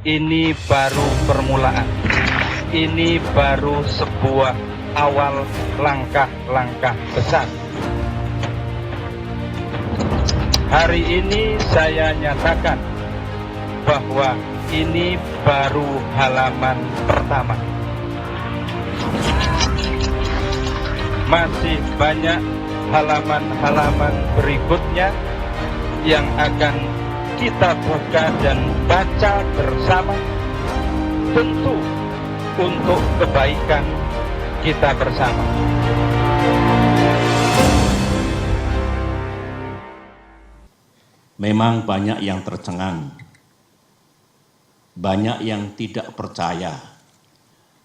Ini baru permulaan. Ini baru sebuah awal langkah-langkah besar. Hari ini saya nyatakan bahwa ini baru halaman pertama. Masih banyak halaman-halaman berikutnya yang akan kita buka dan baca bersama, tentu untuk kebaikan kita bersama. Memang banyak yang tercengang, banyak yang tidak percaya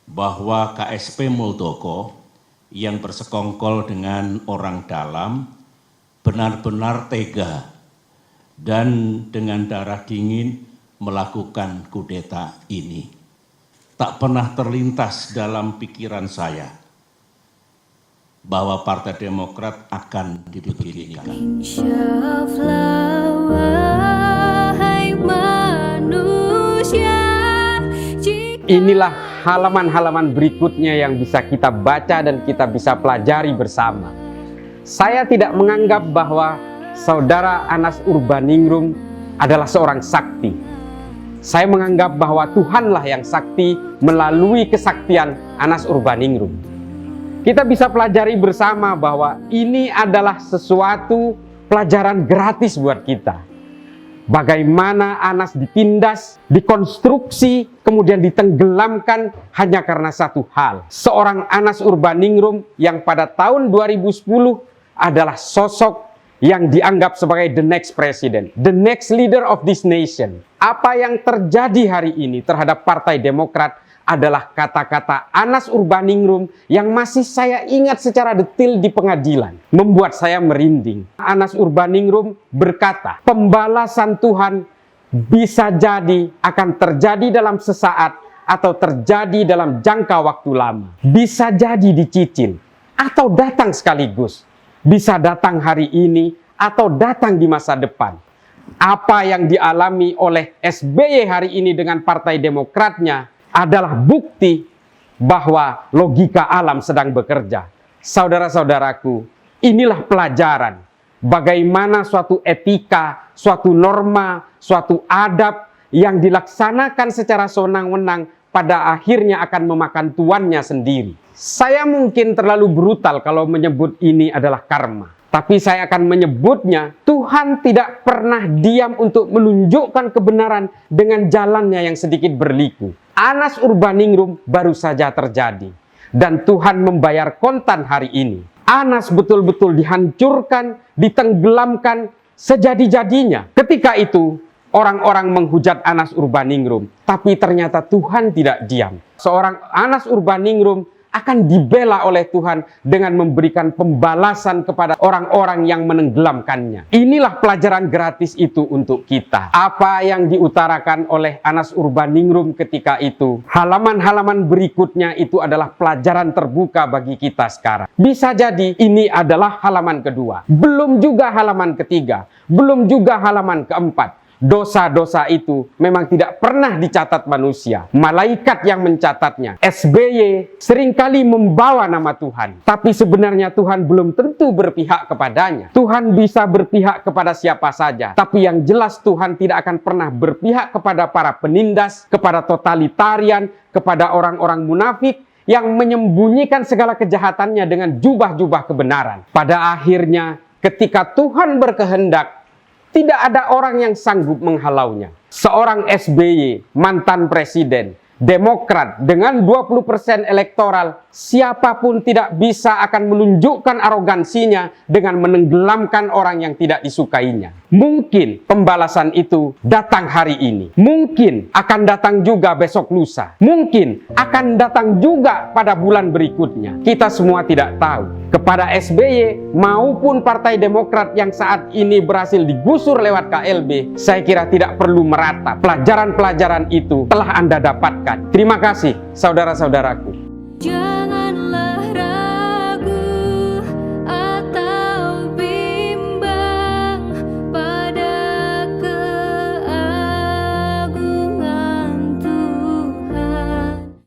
bahwa KSP Muldoko yang bersekongkol dengan orang dalam benar-benar tega dan dengan darah dingin melakukan kudeta ini. Tak pernah terlintas dalam pikiran saya bahwa Partai Demokrat akan dibeginikan. Inilah halaman-halaman berikutnya yang bisa kita baca dan kita bisa pelajari bersama. Saya tidak menganggap bahwa Saudara Anas Urbaningrum adalah seorang sakti. Saya menganggap bahwa Tuhanlah yang sakti melalui kesaktian Anas Urbaningrum. Kita bisa pelajari bersama bahwa ini adalah sesuatu pelajaran gratis buat kita. Bagaimana Anas ditindas, dikonstruksi, kemudian ditenggelamkan hanya karena satu hal. Seorang Anas Urbaningrum yang pada tahun 2010 adalah sosok yang dianggap sebagai the next president, the next leader of this nation. Apa yang terjadi hari ini terhadap Partai Demokrat adalah kata-kata Anas Urbaningrum yang masih saya ingat secara detail di pengadilan. Membuat saya merinding. Anas Urbaningrum berkata, pembalasan Tuhan bisa jadi akan terjadi dalam sesaat atau terjadi dalam jangka waktu lama. Bisa jadi dicicil atau datang sekaligus. Bisa datang hari ini atau datang di masa depan. Apa yang dialami oleh SBY hari ini dengan Partai Demokratnya adalah bukti bahwa logika alam sedang bekerja. Saudara-saudaraku, inilah pelajaran bagaimana suatu etika, suatu norma, suatu adab yang dilaksanakan secara sewenang-wenang pada akhirnya akan memakan tuannya sendiri. Saya mungkin terlalu brutal kalau menyebut ini adalah karma. Tapi saya akan menyebutnya, Tuhan tidak pernah diam untuk menunjukkan kebenaran dengan jalannya yang sedikit berliku. Anas Urbaningrum baru saja terjadi. Dan Tuhan membayar kontan hari ini. Anas betul-betul dihancurkan, ditenggelamkan sejadi-jadinya. Ketika itu, orang-orang menghujat Anas Urbaningrum. Tapi ternyata Tuhan tidak diam. Seorang Anas Urbaningrum akan dibela oleh Tuhan dengan memberikan pembalasan kepada orang-orang yang menenggelamkannya. Inilah pelajaran gratis itu untuk kita. Apa yang diutarakan oleh Anas Urbaningrum ketika itu, halaman-halaman berikutnya itu adalah pelajaran terbuka bagi kita sekarang. Bisa jadi ini adalah halaman kedua, belum juga halaman ketiga, belum juga halaman keempat. Dosa-dosa itu memang tidak pernah dicatat manusia. Malaikat yang mencatatnya. SBY seringkali membawa nama Tuhan. Tapi sebenarnya Tuhan belum tentu berpihak kepadanya. Tuhan bisa berpihak kepada siapa saja. Tapi yang jelas Tuhan tidak akan pernah berpihak kepada para penindas, kepada totalitarian, kepada orang-orang munafik yang menyembunyikan segala kejahatannya dengan jubah-jubah kebenaran. Pada akhirnya ketika Tuhan berkehendak, tidak ada orang yang sanggup menghalaunya. Seorang SBY, mantan presiden, Demokrat dengan 20% elektoral, siapapun tidak bisa akan menunjukkan arogansinya dengan menenggelamkan orang yang tidak disukainya. Mungkin pembalasan itu datang hari ini. Mungkin akan datang juga besok lusa. Mungkin akan datang juga pada bulan berikutnya. Kita semua tidak tahu. Kepada SBY maupun Partai Demokrat yang saat ini berhasil digusur lewat KLB, saya kira tidak perlu meratap. Pelajaran-pelajaran itu telah Anda dapatkan. Terima kasih, saudara-saudaraku.